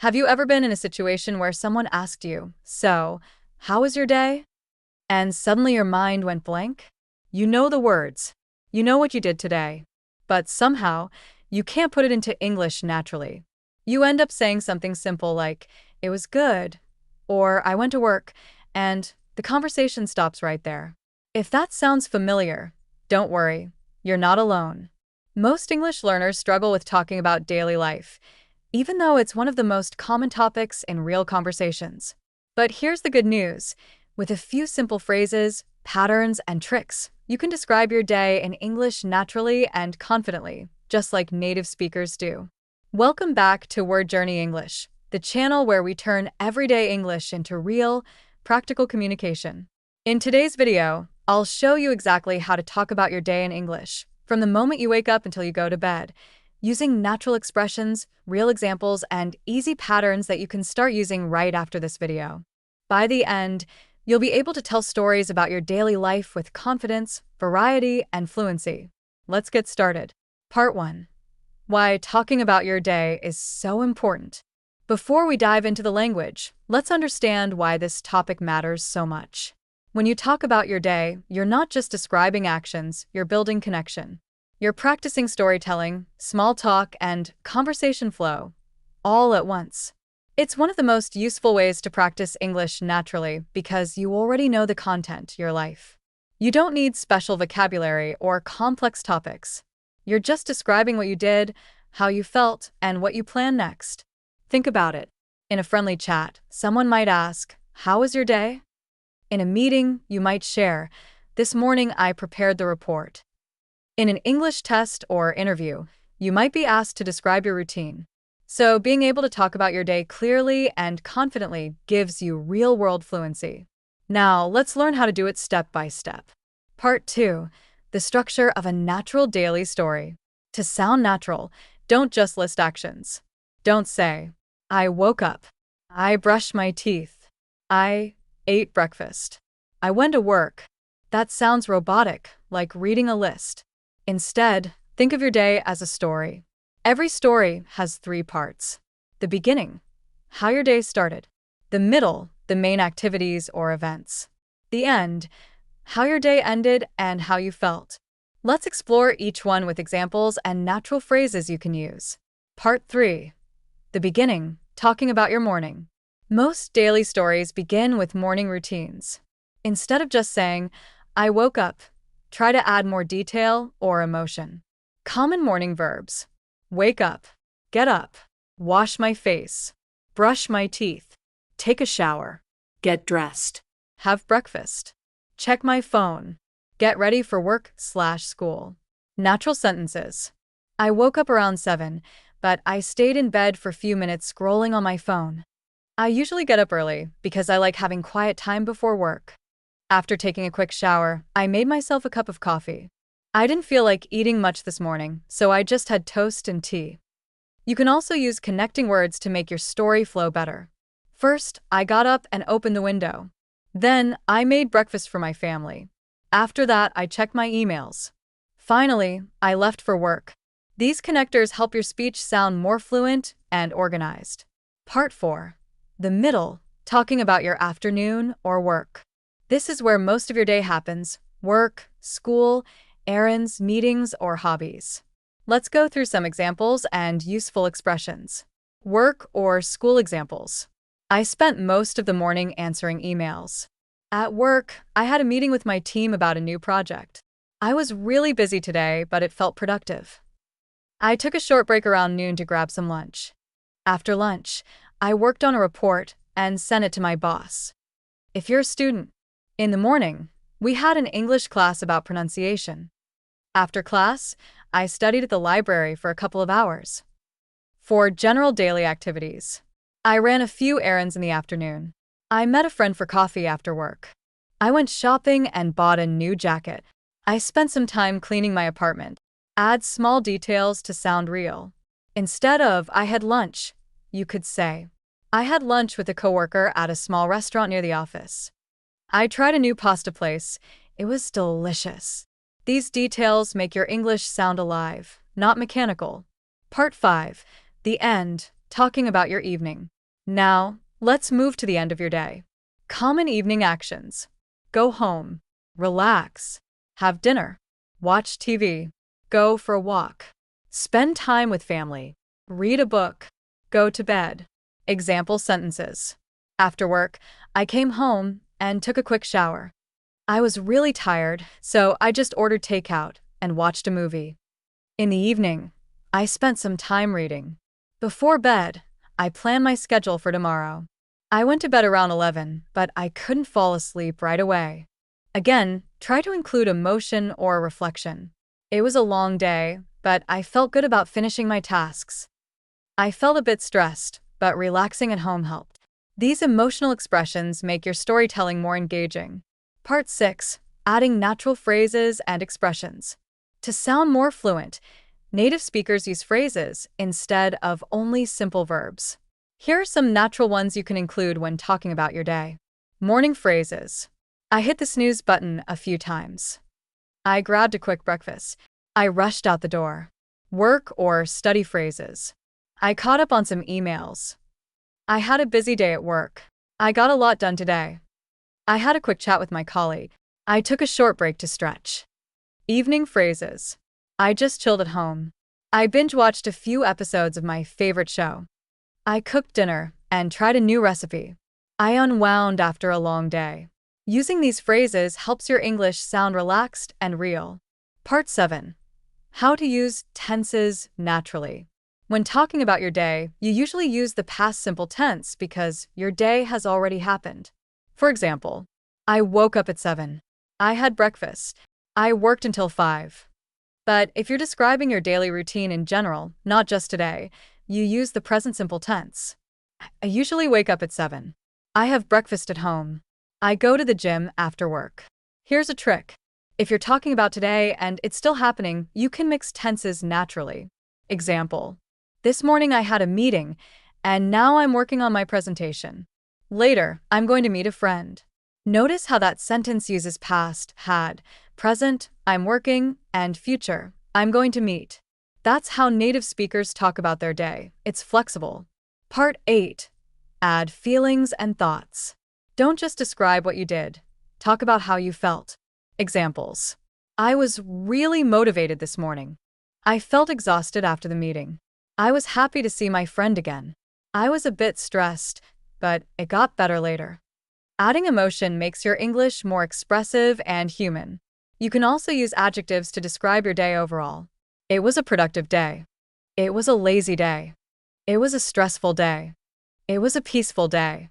Have you ever been in a situation where someone asked you, "So, how was your day?" And suddenly your mind went blank? You know the words. You know what you did today. But somehow, you can't put it into English naturally. You end up saying something simple like, "It was good," or "I went to work," and the conversation stops right there. If that sounds familiar, don't worry, you're not alone. Most English learners struggle with talking about daily life, even though it's one of the most common topics in real conversations. But here's the good news. With a few simple phrases, patterns, and tricks, you can describe your day in English naturally and confidently, just like native speakers do. Welcome back to Word Journey English, the channel where we turn everyday English into real, practical communication. In today's video, I'll show you exactly how to talk about your day in English, from the moment you wake up until you go to bed, using natural expressions, real examples, and easy patterns that you can start using right after this video. By the end, you'll be able to tell stories about your daily life with confidence, variety, and fluency. Let's get started. Part 1. Why talking about your day is so important. Before we dive into the language, let's understand why this topic matters so much. When you talk about your day, you're not just describing actions, you're building connection. You're practicing storytelling, small talk, and conversation flow, all at once. It's one of the most useful ways to practice English naturally because you already know the content, your life. You don't need special vocabulary or complex topics. You're just describing what you did, how you felt, and what you plan next. Think about it. In a friendly chat, someone might ask, "How was your day?" In a meeting, you might share, "This morning I prepared the report." In an English test or interview, you might be asked to describe your routine. So, being able to talk about your day clearly and confidently gives you real-world fluency. Now, let's learn how to do it step by step. Part 2. The structure of a natural daily story. To sound natural, don't just list actions. Don't say, "I woke up," "I brushed my teeth," "I ate breakfast," "I went to work." That sounds robotic, like reading a list. Instead, think of your day as a story. Every story has 3 parts. The beginning, how your day started. The middle, the main activities or events. The end, how your day ended and how you felt. Let's explore each one with examples and natural phrases you can use. Part 3. The beginning, talking about your morning. Most daily stories begin with morning routines. Instead of just saying, "I woke up," try to add more detail or emotion. Common morning verbs. Wake up, get up, wash my face, brush my teeth, take a shower, get dressed, have breakfast, check my phone, get ready for work/school. Natural sentences. I woke up around 7, but I stayed in bed for a few minutes scrolling on my phone. I usually get up early because I like having quiet time before work. After taking a quick shower, I made myself a cup of coffee. I didn't feel like eating much this morning, so I just had toast and tea. You can also use connecting words to make your story flow better. First, I got up and opened the window. Then, I made breakfast for my family. After that, I checked my emails. Finally, I left for work. These connectors help your speech sound more fluent and organized. Part 4. The middle, talking about your afternoon or work. This is where most of your day happens: work, school, errands, meetings, or hobbies. Let's go through some examples and useful expressions. Work or school examples. I spent most of the morning answering emails. At work, I had a meeting with my team about a new project. I was really busy today, but it felt productive. I took a short break around noon to grab some lunch. After lunch, I worked on a report and sent it to my boss. If you're a student, in the morning, we had an English class about pronunciation. After class, I studied at the library for a couple of hours. For general daily activities, I ran a few errands in the afternoon. I met a friend for coffee after work. I went shopping and bought a new jacket. I spent some time cleaning my apartment. Add small details to sound real. Instead of "I had lunch," you could say, "I had lunch with a coworker at a small restaurant near the office. I tried a new pasta place. It was delicious." These details make your English sound alive, not mechanical. Part 5. The end, talking about your evening. Now, let's move to the end of your day. Common evening actions. Go home. Relax. Have dinner. Watch TV. Go for a walk. Spend time with family. Read a book. Go to bed. Example sentences. After work, I came home and took a quick shower. I was really tired, so I just ordered takeout and watched a movie. In the evening, I spent some time reading. Before bed, I planned my schedule for tomorrow. I went to bed around 11, but I couldn't fall asleep right away. Again, try to include emotion or reflection. It was a long day, but I felt good about finishing my tasks. I felt a bit stressed, but relaxing at home helped. These emotional expressions make your storytelling more engaging. Part 6. Adding natural phrases and expressions. To sound more fluent, native speakers use phrases instead of only simple verbs. Here are some natural ones you can include when talking about your day. Morning phrases. I hit the snooze button a few times. I grabbed a quick breakfast. I rushed out the door. Work or study phrases. I caught up on some emails. I had a busy day at work. I got a lot done today. I had a quick chat with my colleague. I took a short break to stretch. Evening phrases. I just chilled at home. I binge-watched a few episodes of my favorite show. I cooked dinner and tried a new recipe. I unwound after a long day. Using these phrases helps your English sound relaxed and real. Part 7. How to use tenses naturally. When talking about your day, you usually use the past simple tense because your day has already happened. For example, I woke up at 7. I had breakfast. I worked until 5. But if you're describing your daily routine in general, not just today, you use the present simple tense. I usually wake up at 7. I have breakfast at home. I go to the gym after work. Here's a trick. If you're talking about today and it's still happening, you can mix tenses naturally. Example. This morning I had a meeting, and now I'm working on my presentation. Later, I'm going to meet a friend. Notice how that sentence uses past, had, present, I'm working, and future, I'm going to meet. That's how native speakers talk about their day. It's flexible. Part 8. Add feelings and thoughts. Don't just describe what you did. Talk about how you felt. Examples. I was really motivated this morning. I felt exhausted after the meeting. I was happy to see my friend again. I was a bit stressed, but it got better later. Adding emotion makes your English more expressive and human. You can also use adjectives to describe your day overall. It was a productive day. It was a lazy day. It was a stressful day. It was a peaceful day.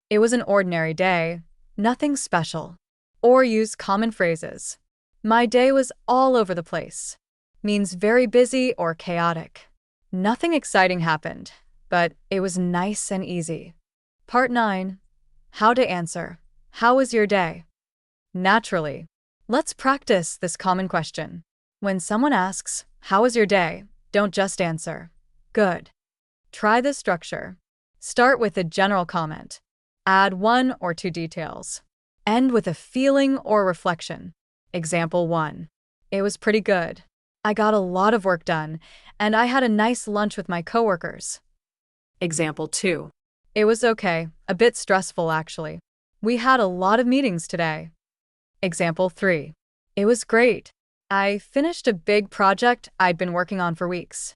It was an ordinary day, nothing special. Or use common phrases. My day was all over the place. Means very busy or chaotic. Nothing exciting happened, but it was nice and easy. Part 9. How to answer. How was your day? Naturally. Let's practice this common question. When someone asks, how was your day? Don't just answer, good. Try this structure. Start with a general comment. Add 1 or 2 details. End with a feeling or reflection. Example 1. It was pretty good. I got a lot of work done, and I had a nice lunch with my coworkers. Example 2. It was okay, a bit stressful actually. We had a lot of meetings today. Example 3. It was great. I finished a big project I'd been working on for weeks.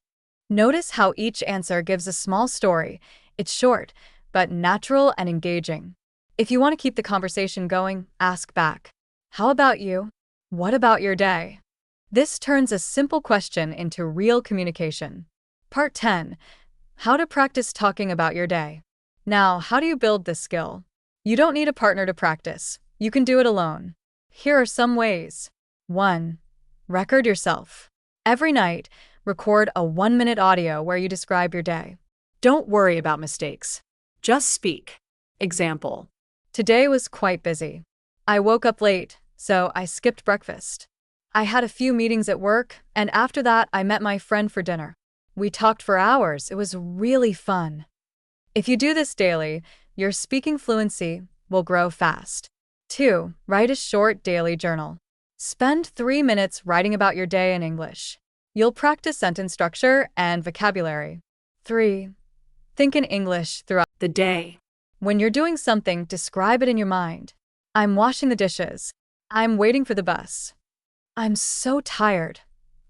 Notice how each answer gives a small story. It's short, but natural and engaging. If you want to keep the conversation going, ask back. How about you? What about your day? This turns a simple question into real communication. Part 10. How to practice talking about your day. Now, how do you build this skill? You don't need a partner to practice. You can do it alone. Here are some ways. 1. Record yourself. Every night, record a 1-minute audio where you describe your day. Don't worry about mistakes. Just speak. Example. Today was quite busy. I woke up late, so I skipped breakfast. I had a few meetings at work, and after that, I met my friend for dinner. We talked for hours. It was really fun. If you do this daily, your speaking fluency will grow fast. 2. Write a short daily journal. Spend 3 minutes writing about your day in English. You'll practice sentence structure and vocabulary. 3. Think in English throughout the day. When you're doing something, describe it in your mind. I'm washing the dishes. I'm waiting for the bus. I'm so tired.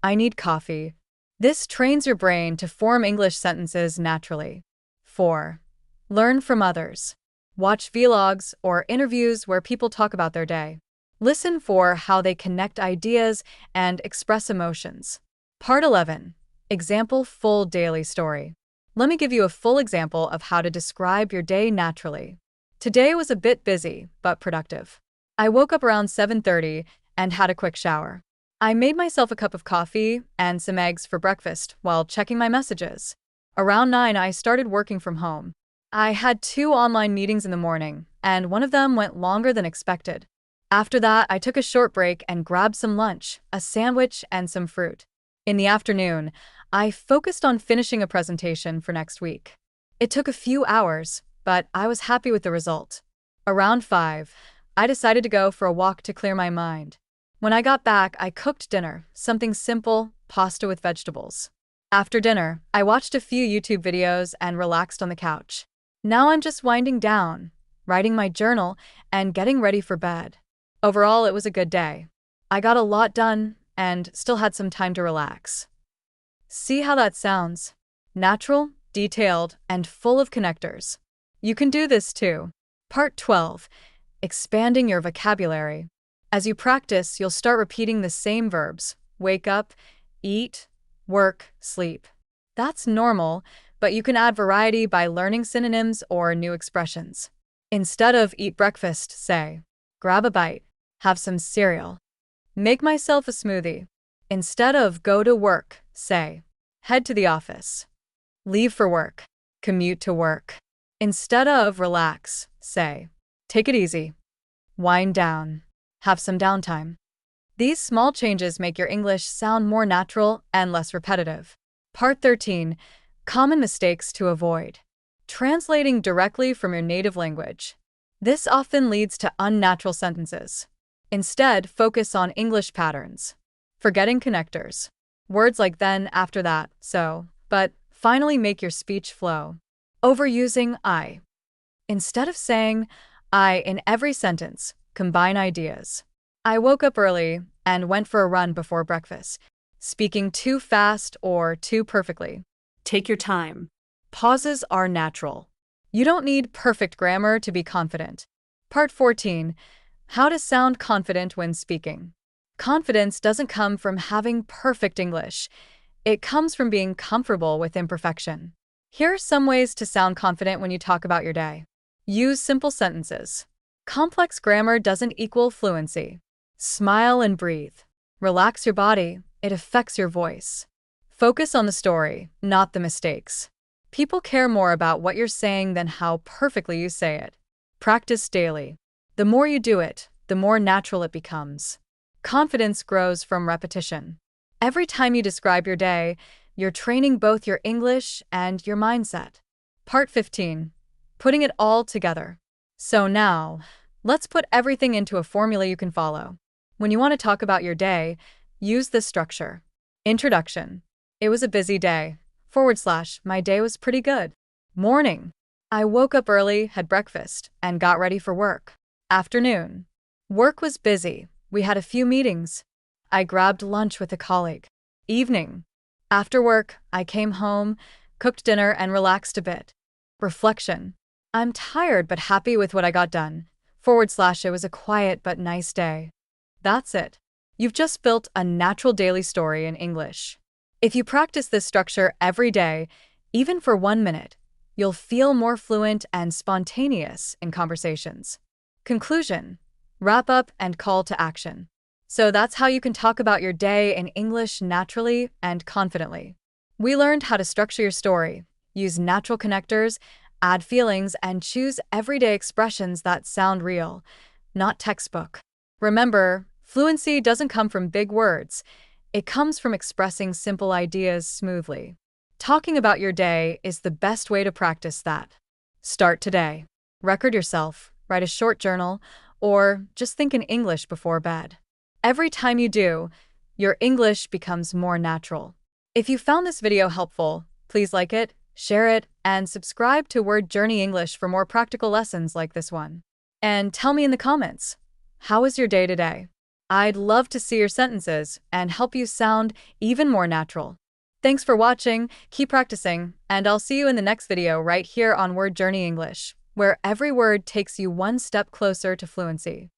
I need coffee. This trains your brain to form English sentences naturally. 4. Learn from others. Watch vlogs or interviews where people talk about their day. Listen for how they connect ideas and express emotions. Part 11. Example full daily story. Let me give you a full example of how to describe your day naturally. Today was a bit busy, but productive. I woke up around 7:30 and had a quick shower. I made myself a cup of coffee and some eggs for breakfast while checking my messages. Around 9, I started working from home. I had 2 online meetings in the morning, and one of them went longer than expected. After that, I took a short break and grabbed some lunch, a sandwich, and some fruit. In the afternoon, I focused on finishing a presentation for next week. It took a few hours, but I was happy with the result. Around 5, I decided to go for a walk to clear my mind. When I got back, I cooked dinner, something simple, pasta with vegetables. After dinner, I watched a few YouTube videos and relaxed on the couch. Now I'm just winding down, writing my journal, and getting ready for bed. Overall, it was a good day. I got a lot done and still had some time to relax. See how that sounds? Natural, detailed, and full of connectors. You can do this too. Part 12. Expanding your vocabulary. As you practice, you'll start repeating the same verbs: wake up, eat, work, sleep. That's normal, but you can add variety by learning synonyms or new expressions. Instead of eat breakfast, say, grab a bite, have some cereal. Make myself a smoothie. Instead of go to work, say, head to the office. Leave for work, commute to work. Instead of relax, say, take it easy. Wind down, have some downtime. These small changes make your English sound more natural and less repetitive. Part 13. Common mistakes to avoid. Translating directly from your native language. This often leads to unnatural sentences. Instead, focus on English patterns. Forgetting connectors. Words like then, after that, so, but finally make your speech flow. Overusing I. Instead of saying I in every sentence, combine ideas. I woke up early and went for a run before breakfast. Speaking too fast or too perfectly. Take your time. Pauses are natural. You don't need perfect grammar to be confident. Part 14. How to sound confident when speaking. Confidence doesn't come from having perfect English. It comes from being comfortable with imperfection. Here are some ways to sound confident when you talk about your day. Use simple sentences. Complex grammar doesn't equal fluency. Smile and breathe. Relax your body. It affects your voice. Focus on the story, not the mistakes. People care more about what you're saying than how perfectly you say it. Practice daily. The more you do it, the more natural it becomes. Confidence grows from repetition. Every time you describe your day, you're training both your English and your mindset. Part 15. Putting it all together. So now, let's put everything into a formula you can follow. When you want to talk about your day, use this structure. Introduction. It was a busy day. / my day was pretty good. Morning. I woke up early, had breakfast, and got ready for work. Afternoon. Work was busy. We had a few meetings. I grabbed lunch with a colleague. Evening. After work, I came home, cooked dinner, and relaxed a bit. Reflection. I'm tired but happy with what I got done. / it was a quiet but nice day. That's it. You've just built a natural daily story in English. If you practice this structure every day, even for 1 minute, you'll feel more fluent and spontaneous in conversations. Conclusion. Wrap up and call to action. So that's how you can talk about your day in English naturally and confidently. We learned how to structure your story, use natural connectors, add feelings, and choose everyday expressions that sound real, not textbook. Remember, fluency doesn't come from big words. It comes from expressing simple ideas smoothly. Talking about your day is the best way to practice that. Start today. Record yourself, write a short journal, or just think in English before bed. Every time you do, your English becomes more natural. If you found this video helpful, please like it, share it, and subscribe to Word Journey English for more practical lessons like this one. And tell me in the comments, how was your day today? I'd love to see your sentences and help you sound even more natural. Thanks for watching, keep practicing, and I'll see you in the next video right here on Word Journey English, where every word takes you one step closer to fluency.